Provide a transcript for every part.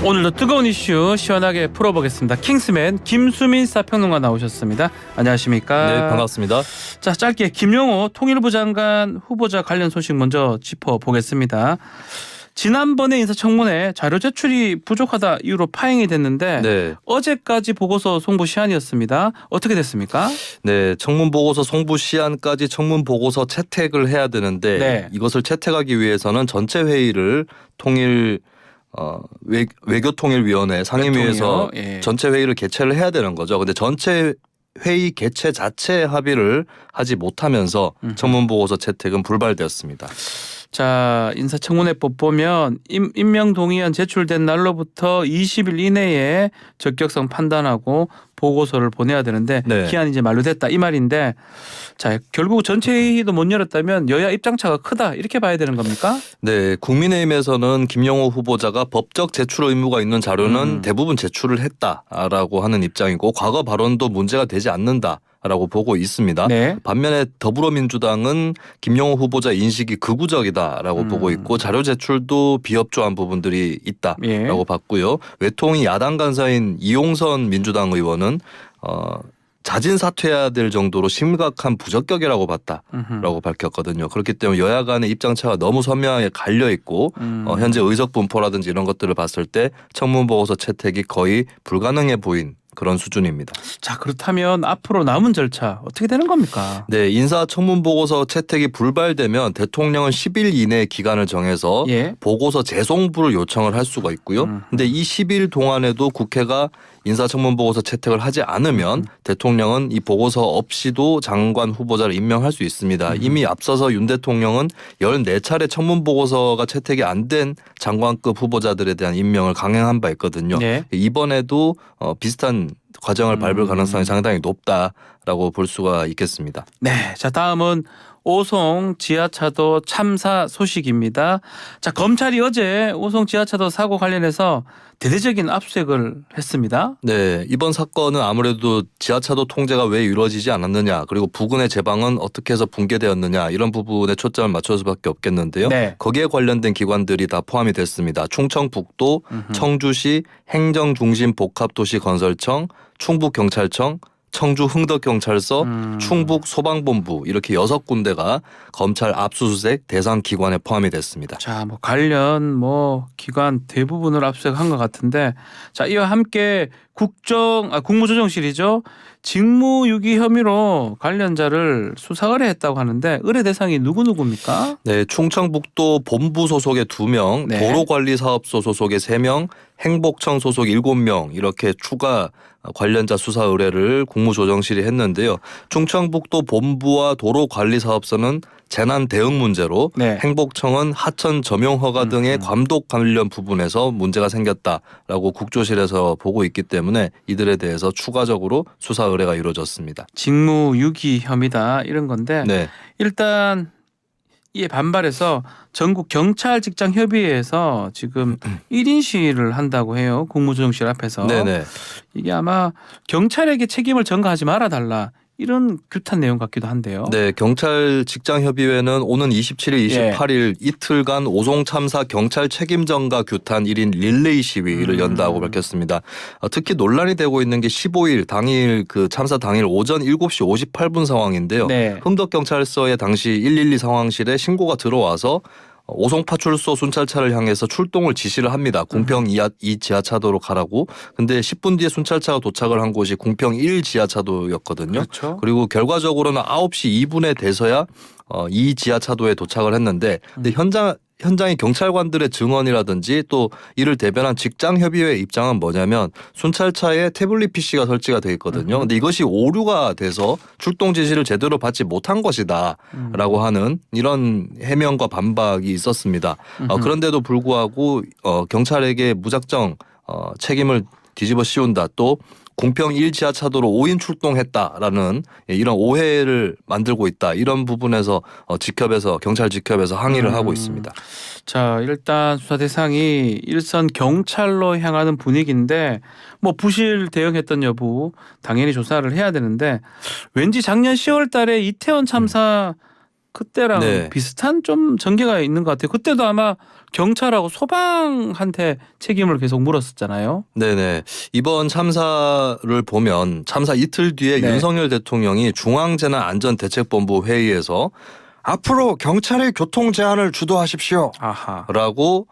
오늘도 뜨거운 이슈 시원하게 풀어보겠습니다. 킹스맨 김수민 시사평론가 나오셨습니다. 안녕하십니까? 네, 반갑습니다. 자, 짧게 김용호 통일부 장관 후보자 관련 소식 먼저 짚어보겠습니다. 지난번에 인사청문회 자료 제출이 부족하다 이유로 파행이 됐는데 네. 어제까지 보고서 송부 시한이었습니다. 어떻게 됐습니까? 네, 청문 보고서 송부 시한까지 청문 보고서 채택을 해야 되는데 네. 이것을 채택하기 위해서는 전체 회의를 외교통일위원회 상임위에서 예. 전체 회의를 개최를 해야 되는 거죠. 근데 전체 회의 개최 자체 합의를 하지 못하면서 청문 보고서 채택은 불발되었습니다. 자, 인사청문회법 보면 임명동의안 제출된 날로부터 20일 이내에 적격성 판단하고 보고서를 보내야 되는데 네. 기한이 이제 만료됐다 이 말인데 자, 결국 전체 회의도 못 열었다면 여야 입장차가 크다 이렇게 봐야 되는 겁니까? 네, 국민의힘에서는 김용호 후보자가 법적 제출 의무가 있는 자료는 대부분 제출을 했다라고 하는 입장이고 과거 발언도 문제가 되지 않는다라고 보고 있습니다. 네. 반면에 더불어민주당은 김용호 후보자 인식이 극우적이다라고 보고 있고 자료 제출도 비협조한 부분들이 있다라고 예. 봤고요. 외통위 야당 간사인 이용선 민주당 의원은 자진 사퇴해야 될 정도로 심각한 부적격이라고 봤다라고 밝혔거든요. 그렇기 때문에 여야 간의 입장차가 너무 선명하게 갈려 있고 현재 의석 분포라든지 이런 것들을 봤을 때 청문 보고서 채택이 거의 불가능해 보인 그런 수준입니다. 자, 그렇다면 앞으로 남은 절차 어떻게 되는 겁니까? 네, 인사 청문 보고서 채택이 불발되면 대통령은 10일 이내 기간을 정해서 예. 보고서 재송부를 요청을 할 수가 있고요. 근데 이 10일 동안에도 국회가 인사청문 보고서 채택을 하지 않으면 대통령은 이 보고서 없이도 장관 후보자를 임명할 수 있습니다. 이미 앞서서 윤 대통령은 14차례 청문 보고서가 채택이 안 된 장관급 후보자들에 대한 임명을 강행한 바 있거든요. 네. 이번에도 비슷한 과정을 밟을 가능성이 상당히 높다라고 볼 수가 있겠습니다. 네. 자, 다음은 오송 지하차도 참사 소식입니다. 자, 검찰이 어제 오송 지하차도 사고 관련해서 대대적인 압수수색을 했습니다. 네, 이번 사건은 아무래도 지하차도 통제가 왜 이루어지지 않았느냐 그리고 부근의 제방은 어떻게 해서 붕괴되었느냐 이런 부분에 초점을 맞출 수밖에 없겠는데요. 네. 거기에 관련된 기관들이 다 포함이 됐습니다. 충청북도, 청주시 행정중심복합도시건설청, 충북경찰청, 청주 흥덕경찰서, 충북 소방본부 이렇게 6군데가 검찰 압수수색 대상 기관에 포함이 됐습니다. 자, 관련 기관 대부분을 압수수색한 것 같은데 자, 이와 함께 국무조정실이죠. 직무유기 혐의로 관련자를 수사 의뢰했다고 하는데 의뢰 대상이 누구입니까? 네, 충청북도 본부 소속의 2명, 네. 도로관리사업소 소속의 3명, 행복청 소속 7명 이렇게 추가 관련자 수사 의뢰를 국무조정실이 했는데요. 충청북도 본부와 도로관리사업소는 재난 대응 문제로 네. 행복청은 하천 점용 허가 등의 감독 관련 부분에서 문제가 생겼다라고 국조실에서 보고 있기 때문에 이들에 대해서 추가적으로 수사 의뢰가 이루어졌습니다. 직무유기 혐의다 이런 건데 네. 일단 이에 반발해서 전국 경찰 직장 협의회에서 지금 1인 시위를 한다고 해요. 국무조정실 앞에서. 네네. 이게 아마 경찰에게 책임을 전가하지 말아달라 이런 규탄 내용 같기도 한데요. 네, 경찰 직장협의회는 오는 27일, 예. 28일 이틀간 오송 참사 경찰 책임 전가 규탄 1인 릴레이 시위를 연다고 밝혔습니다. 특히 논란이 되고 있는 게 15일 당일 그 참사 당일 오전 7시 58분 상황인데요. 네. 흥덕경찰서에 당시 112 상황실에 신고가 들어와서 오송파출소 순찰차를 향해서 출동을 지시를 합니다. 궁평 2 지하차도로 가라고. 근데 10분 뒤에 순찰차가 도착을 한 곳이 궁평 1 지하차도였거든요. 그렇죠. 그리고 결과적으로는 9시 2분에 돼서야 2 지하차도에 도착을 했는데 근데 현장의 경찰관들의 증언이라든지 또 이를 대변한 직장협의회 입장은 뭐냐면 순찰차에 태블릿 PC가 설치가 돼 있거든요. 근데 이것이 오류가 돼서 출동 지시를 제대로 받지 못한 것이다 라고 하는 이런 해명과 반박이 있었습니다. 그런데도 불구하고 경찰에게 무작정 책임을 뒤집어 씌운다. 또 궁평 1 지하차도로 5인 출동했다라는 이런 오해를 만들고 있다. 이런 부분에서 경찰 직협에서 항의를 하고 있습니다. 자, 일단 수사 대상이 일선 경찰로 향하는 분위기인데 부실 대응했던 여부 당연히 조사를 해야 되는데 왠지 작년 10월 달에 이태원 참사 그때랑 네. 비슷한 좀 전개가 있는 것 같아요. 그때도 아마 경찰하고 소방한테 책임을 계속 물었었잖아요. 네네. 이번 참사를 보면 참사 이틀 뒤에 네. 윤석열 대통령이 중앙재난안전대책본부 회의에서 앞으로 경찰의 교통 제한을 주도하십시오. 아하. 라고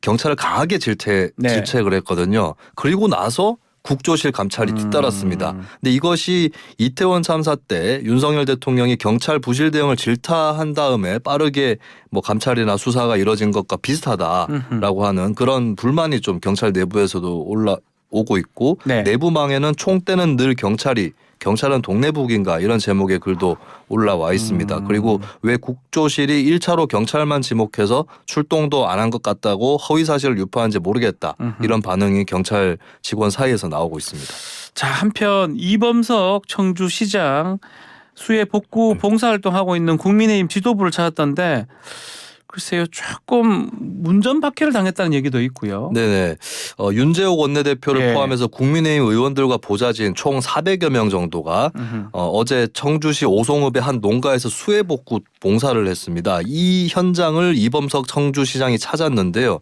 경찰을 강하게 네. 질책을 했거든요. 그리고 나서 국조실 감찰이 뒤따랐습니다. 근데 이것이 이태원 참사 때 윤석열 대통령이 경찰 부실 대응을 질타한 다음에 빠르게 뭐 감찰이나 수사가 이뤄진 것과 비슷하다라고 하는 그런 불만이 좀 경찰 내부에서도 올라오고 있고 네. 내부망에는 총대는 늘 경찰은 동네북인가 이런 제목의 글도 올라와 있습니다. 그리고 왜 국조실이 1차로 경찰만 지목해서 출동도 안 한 것 같다고 허위 사실을 유포한지 모르겠다. 이런 반응이 경찰 직원 사이에서 나오고 있습니다. 자, 한편 이범석 청주시장 수해 복구 봉사활동하고 있는 국민의힘 지도부를 찾았던데 글쎄요, 조금 문전박해를 당했다는 얘기도 있고요. 네네. 윤재옥 원내대표를 예. 포함해서 국민의힘 의원들과 보좌진 총 400여 명 정도가 어제 청주시 오송읍의 한 농가에서 수해 복구 봉사를 했습니다. 이 현장을 이범석 청주시장이 찾았는데요.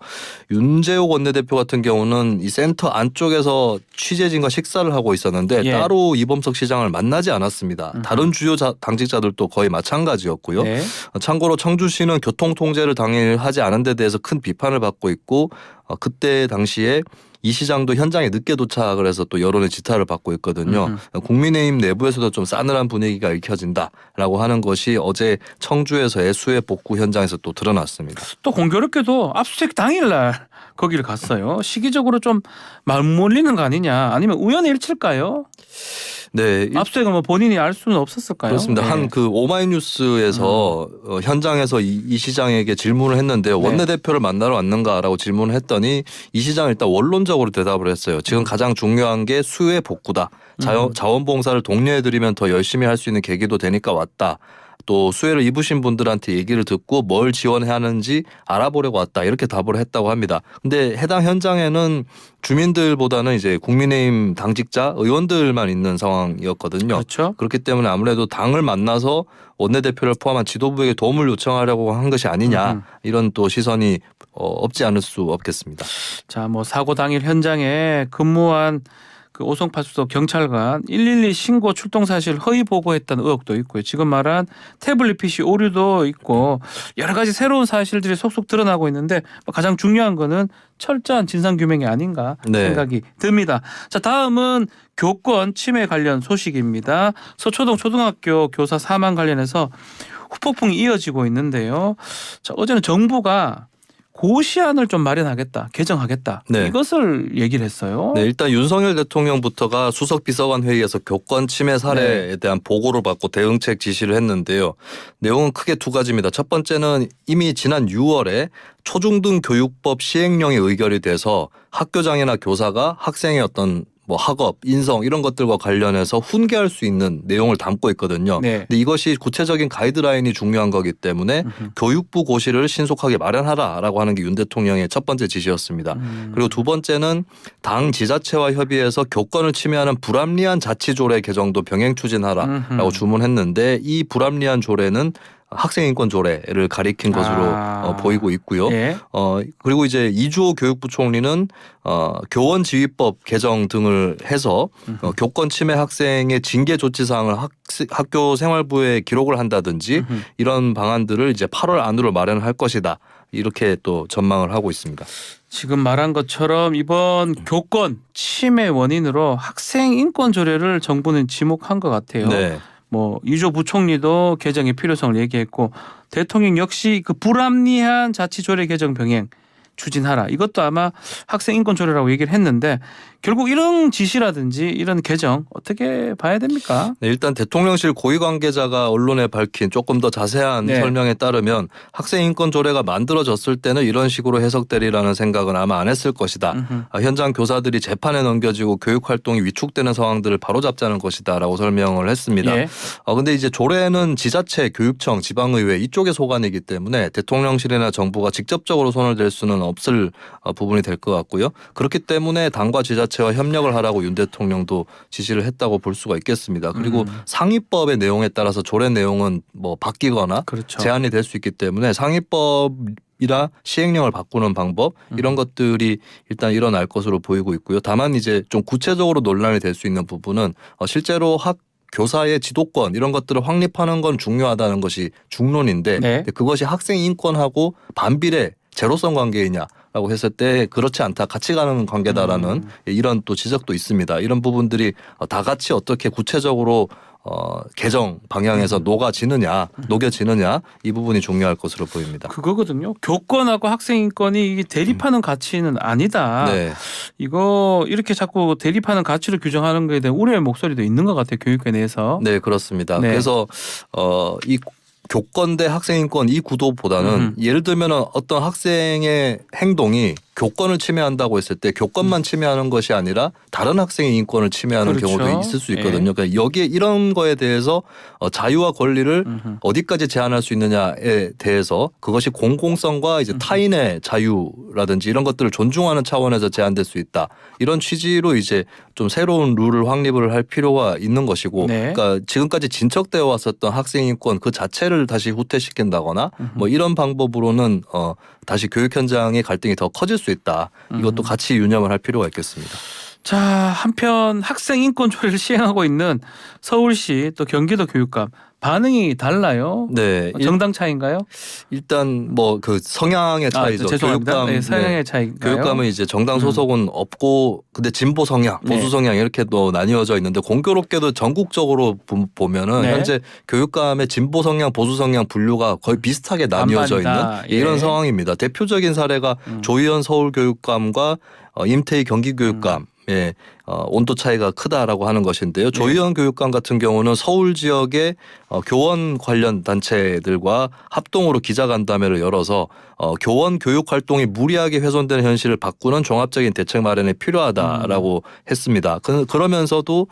윤재옥 원내대표 같은 경우는 이 센터 안쪽에서 취재진과 식사를 하고 있었는데 예. 따로 이범석 시장을 만나지 않았습니다. 다른 주요 당직자들도 거의 마찬가지였고요. 네. 참고로 청주시는 교통통제를 당일 하지 않은 데 대해서 큰 비판을 받고 있고 그때 당시에 이 시장도 현장에 늦게 도착을 해서 또 여론의 지탄을 받고 있거든요. 국민의힘 내부에서도 좀 싸늘한 분위기가 읽혀진다라고 하는 것이 어제 청주에서의 수해 복구 현장에서 또 드러났습니다. 또 공교롭게도 압수수색 당일날 거기를 갔어요. 시기적으로 좀 맞물리는 거 아니냐, 아니면 우연의 일치일까요? 네, 압수수색은 뭐 본인이 알 수는 없었을까요? 그렇습니다. 네. 한 그 오마이뉴스에서 현장에서 이 시장에게 질문을 했는데요. 네. 원내대표를 만나러 왔는가라고 질문을 했더니 이 시장은 일단 원론적으로 대답을 했어요. 지금 가장 중요한 게 수해 복구다. 자원봉사를 독려해드리면 더 열심히 할 수 있는 계기도 되니까 왔다. 또 수해를 입으신 분들한테 얘기를 듣고 뭘 지원해야 하는지 알아보려고 왔다. 이렇게 답을 했다고 합니다. 근데 해당 현장에는 주민들보다는 이제 국민의힘 당직자 의원들만 있는 상황이었거든요. 그렇죠. 그렇기 때문에 아무래도 당을 만나서 원내대표를 포함한 지도부에게 도움을 요청하려고 한 것이 아니냐 이런 또 시선이 없지 않을 수 없겠습니다. 자, 뭐 사고 당일 현장에 근무한 그 오송파출소 경찰관 112 신고 출동 사실 허위 보고했다는 의혹도 있고요. 지금 말한 태블릿 PC 오류도 있고 여러 가지 새로운 사실들이 속속 드러나고 있는데 가장 중요한 거는 철저한 진상 규명이 아닌가 네. 생각이 듭니다. 자, 다음은 교권 침해 관련 소식입니다. 서초동 초등학교 교사 사망 관련해서 후폭풍이 이어지고 있는데요. 자, 어제는 정부가 고시안을 좀 마련하겠다, 개정하겠다. 네. 이것을 얘기를 했어요. 네, 일단 윤석열 대통령부터가 수석 비서관 회의에서 교권 침해 사례에 대한 보고를 받고 대응책 지시를 했는데요. 내용은 크게 두 가지입니다. 첫 번째는 이미 지난 6월에 초중등 교육법 시행령이 의결이 돼서 학교장이나 교사가 학생의 어떤 뭐 학업, 인성 이런 것들과 관련해서 훈계할 수 있는 내용을 담고 있거든요. 네. 근데 이것이 구체적인 가이드라인이 중요한 거기 때문에 교육부 고시를 신속하게 마련하라라고 하는 게 윤 대통령의 첫 번째 지시였습니다. 그리고 두 번째는 당 지자체와 협의해서 교권을 침해하는 불합리한 자치조례 개정도 병행 추진하라라고 주문했는데 이 불합리한 조례는 학생인권 조례를 가리킨 것으로 보이고 있고요. 예. 그리고 이제 이주호 교육부 총리는 교원지휘법 개정 등을 해서 교권 침해 학생의 징계 조치 사항을 학교 생활부에 기록을 한다든지 이런 방안들을 이제 8월 안으로 마련할 것이다. 이렇게 또 전망을 하고 있습니다. 지금 말한 것처럼 이번 교권 침해 원인으로 학생 인권 조례를 정부는 지목한 것 같아요. 네. 뭐 이조 부총리도 개정의 필요성을 얘기했고 대통령 역시 그 불합리한 자치조례 개정 병행 추진하라. 이것도 아마 학생 인권 조례라고 얘기를 했는데 결국 이런 지시라든지 이런 개정 어떻게 봐야 됩니까? 네, 일단 대통령실 고위 관계자가 언론에 밝힌 조금 더 자세한 네. 설명에 따르면 학생 인권 조례가 만들어졌을 때는 이런 식으로 해석되리라는 생각은 아마 안 했을 것이다. 현장 교사들이 재판에 넘겨지고 교육 활동이 위축되는 상황들을 바로잡자는 것이다라고 설명을 했습니다. 예. 근데 이제 조례는 지자체, 교육청, 지방의회 이쪽의 소관이기 때문에 대통령실이나 정부가 직접적으로 손을 댈 수는 없을 부분이 될 것 같고요. 그렇기 때문에 당과 지자체 주체와 협력을 하라고 윤 대통령도 지시를 했다고 볼 수가 있겠습니다. 그리고 상위법의 내용에 따라서 조례 내용은 뭐 바뀌거나 그렇죠. 제한이 될 수 있기 때문에 상위법이라 시행령을 바꾸는 방법 이런 것들이 일단 일어날 것으로 보이고 있고요. 다만 이제 좀 구체적으로 논란이 될 수 있는 부분은 실제로 교사의 지도권 이런 것들을 확립하는 건 중요하다는 것이 중론인데 네. 그것이 학생 인권하고 반비례 제로성 관계이냐라고 했을 때 그렇지 않다. 같이 가는 관계다라는 이런 또 지적도 있습니다. 이런 부분들이 다 같이 어떻게 구체적으로 개정 방향에서 녹여지느냐 이 부분이 중요할 것으로 보입니다. 그거거든요. 교권하고 학생 인권이 이게 대립하는 가치는 아니다. 네. 이거 이렇게 자꾸 대립하는 가치를 규정하는 것에 대한 우려의 목소리도 있는 것 같아요. 교육계 내에서. 네, 그렇습니다. 네. 그래서 이 교권 대 학생 인권 이 구도보다는 예를 들면 어떤 학생의 행동이 교권을 침해한다고 했을 때 교권만 침해하는 것이 아니라 다른 학생의 인권을 침해하는 그렇죠. 경우도 있을 수 있거든요. 그러니까 여기에 이런 거에 대해서 자유와 권리를 어디까지 제한할 수 있느냐에 대해서 그것이 공공성과 이제 타인의 자유라든지 이런 것들을 존중하는 차원에서 제한될 수 있다. 이런 취지로 이제 좀 새로운 룰을 확립을 할 필요가 있는 것이고 네. 그러니까 지금까지 진척되어 왔었던 학생 인권 그 자체를 다시 후퇴시킨다거나 뭐 이런 방법으로는 다시 교육 현장의 갈등이 더 커질 수 있다. 이것도 같이 유념을 할 필요가 있겠습니다. 자, 한편 학생 인권 조례를 시행하고 있는 서울시 또 경기도 교육감 반응이 달라요. 네, 정당 차이인가요? 일단 뭐 그 성향의 차이죠. 죄송합니다. 교육감, 네, 성향의 차이인가요? 교육감은 이제 정당 소속은 없고 근데 진보 성향, 보수 성향 이렇게 또 나뉘어져 있는데 공교롭게도 전국적으로 보면은 네. 현재 교육감의 진보 성향, 보수 성향 분류가 거의 비슷하게 나뉘어져 반반이다. 있는 이런 예. 상황입니다. 대표적인 사례가 조희연 서울교육감과 임태희 경기교육감. 예, 온도 차이가 크다라고 하는 것인데요. 조희연 교육감 같은 경우는 서울 지역의 교원 관련 단체들과 합동으로 기자간담회를 열어서 교원 교육 활동이 무리하게 훼손되는 현실을 바꾸는 종합적인 대책 마련이 필요하다라고 했습니다. 그러면서도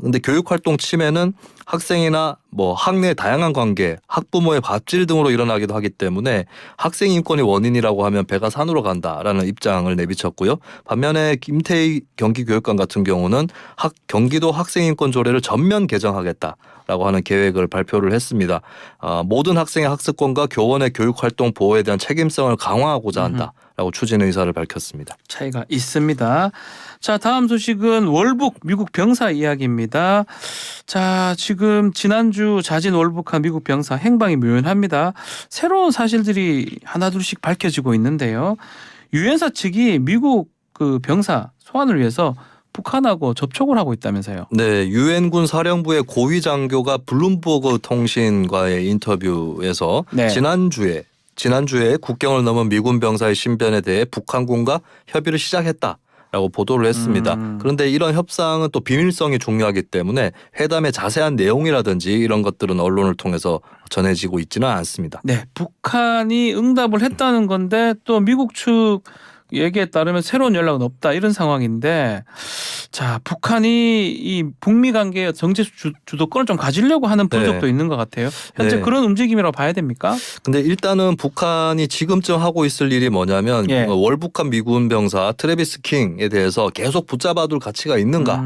근데 교육 활동 침해는 학생이나 뭐 학내 다양한 관계, 학부모의 갑질 등으로 일어나기도 하기 때문에 학생 인권이 원인이라고 하면 배가 산으로 간다라는 입장을 내비쳤고요. 반면에 김태희 경기교육감 같은 경우는 경기도 학생인권 조례를 전면 개정하겠다라고 하는 계획을 발표를 했습니다. 모든 학생의 학습권과 교원의 교육활동 보호에 대한 책임성을 강화하고자 한다라고 추진 의사를 밝혔습니다. 차이가 있습니다. 자, 다음 소식은 월북 미국 병사 이야기입니다. 자, 지금 지난주 자진 월북한 미국 병사 행방이 묘연합니다. 새로운 사실들이 하나둘씩 밝혀지고 있는데요. 유엔사 측이 미국 그 병사 소환을 위해서 북한하고 접촉을 하고 있다면서요. 네, 유엔군 사령부의 고위 장교가 블룸버그 통신과의 인터뷰에서 네. 지난주에 국경을 넘은 미군 병사의 신변에 대해 북한군과 협의를 시작했다라고 보도를 했습니다. 그런데 이런 협상은 또 비밀성이 중요하기 때문에 회담의 자세한 내용이라든지 이런 것들은 언론을 통해서 전해지고 있지는 않습니다. 네, 북한이 응답을 했다는 건데 또 미국 측 얘기에 따르면 새로운 연락은 없다 이런 상황인데 자 북한이 이 북미 관계의 정치 주도권을 좀 가지려고 하는 부족도 있는 것 같아요. 현재 네. 그런 움직임이라고 봐야 됩니까? 근데 일단은 북한이 지금쯤 하고 있을 일이 뭐냐면 예. 월북한 미군 병사 트래비스 킹에 대해서 계속 붙잡아둘 가치가 있는가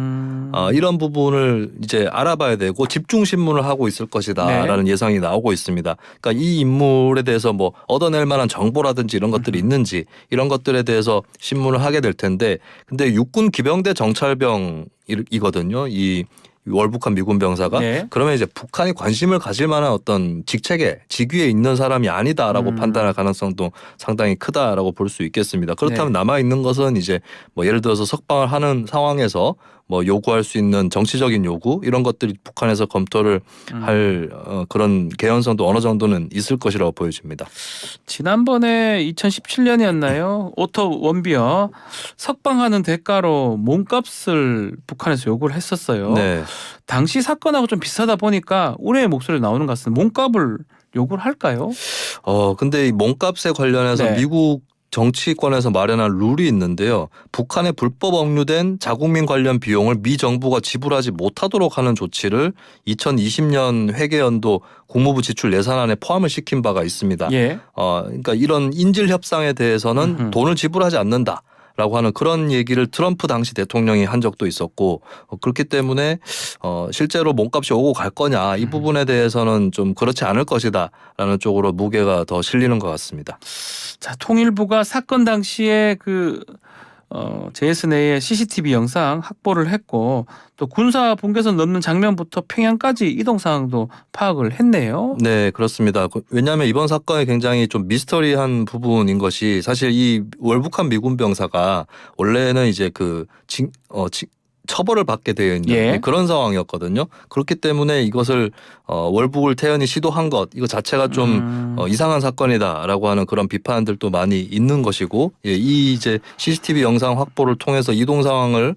이런 부분을 이제 알아봐야 되고 집중 신문을 하고 있을 것이다라는 예상이 나오고 있습니다. 그러니까 이 인물에 대해서 뭐 얻어낼 만한 정보라든지 이런 것들이 있는지 이런 것들에 대해서 신문을 하게 될 텐데 근데 육군 기병대 정찰병이거든요. 이 월북한 미군 병사가 네. 그러면 이제 북한이 관심을 가질 만한 어떤 직위에 있는 사람이 아니다라고 판단할 가능성도 상당히 크다라고 볼 수 있겠습니다. 그렇다면 남아 있는 것은 이제 뭐 예를 들어서 석방을 하는 상황에서 뭐 요구할 수 있는 정치적인 요구 이런 것들이 북한에서 검토를 할 그런 개연성도 어느 정도는 있을 것이라고 보여집니다. 지난번에 2017년이었나요? 오토 원비어 석방하는 대가로 몸값을 북한에서 요구를 했었어요. 네. 당시 사건하고 좀 비슷하다 보니까 우려의 목소리 나오는 것 같습니다. 몸값을 요구를 할까요? 근데 이 몸값에 관련해서 네. 미국 정치권에서 마련한 룰이 있는데요. 북한에 불법 억류된 자국민 관련 비용을 미 정부가 지불하지 못하도록 하는 조치를 2020년 회계연도 국무부 지출 예산안에 포함을 시킨 바가 있습니다. 예. 그러니까 이런 인질 협상에 대해서는 돈을 지불하지 않는다. 라고 하는 그런 얘기를 트럼프 당시 대통령이 한 적도 있었고 그렇기 때문에 실제로 몸값이 오고 갈 거냐 이 부분에 대해서는 좀 그렇지 않을 것이다라는 쪽으로 무게가 더 실리는 것 같습니다. 자, 통일부가 사건 당시에 JS 내에 CCTV 영상 확보를 했고 또 군사 분계선 넘는 장면부터 평양까지 이동 상황도 파악을 했네요. 네, 그렇습니다. 왜냐하면 이번 사건이 굉장히 좀 미스터리한 부분인 것이 사실 이 월북한 미군 병사가 원래는 이제 처벌을 받게 되어 있는 예. 그런 상황이었거든요. 그렇기 때문에 이것을 월북을 태연히 시도한 것 이거 자체가 좀 이상한 사건이다라고 하는 그런 비판들도 많이 있는 것이고 이 이제 CCTV 영상 확보를 통해서 이동 상황을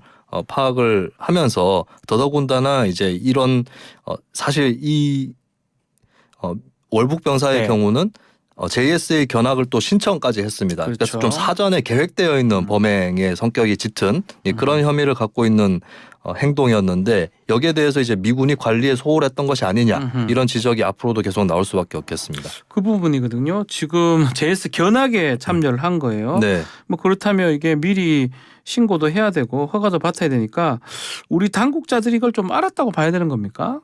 파악을 하면서 더더군다나 이제 이런 사실 이 월북 병사의 네. 경우는 JSA 견학을 또 신청까지 했습니다. 그렇죠. 그래서 좀 사전에 계획되어 있는 범행의 성격이 짙은 그런 혐의를 갖고 있는 행동이었는데 여기에 대해서 이제 미군이 관리에 소홀했던 것이 아니냐 이런 지적이 앞으로도 계속 나올 수밖에 없겠습니다. 그 부분이거든요. 지금 JS 견학에 참여를 한 거예요. 네. 뭐 그렇다면 이게 미리 신고도 해야 되고 허가도 받아야 되니까 우리 당국자들이 이걸 좀 알았다고 봐야 되는 겁니까?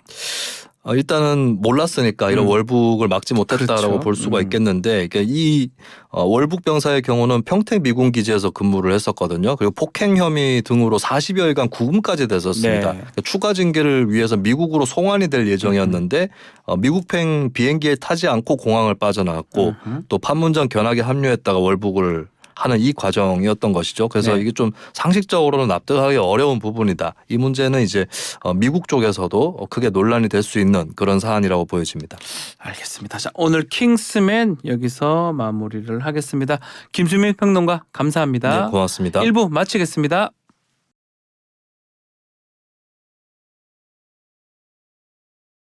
일단은 몰랐으니까 이런 월북을 막지 못했다라고 그렇죠. 볼 수가 있겠는데 이 월북 병사의 경우는 평택 미군 기지에서 근무를 했었거든요. 그리고 폭행 혐의 등으로 40여일간 구금까지 됐었습니다. 네. 추가 징계를 위해서 미국으로 송환이 될 예정이었는데 미국행 비행기에 타지 않고 공항을 빠져나왔고 또 판문점 견학에 합류했다가 월북을 하는 이 과정이었던 것이죠. 그래서 네. 이게 좀 상식적으로는 납득하기 어려운 부분이다. 이 문제는 이제 미국 쪽에서도 크게 논란이 될 수 있는 그런 사안이라고 보여집니다. 알겠습니다. 자, 오늘 킹스맨 여기서 마무리를 하겠습니다. 김수민 평론가 감사합니다. 네, 고맙습니다. 1부 마치겠습니다.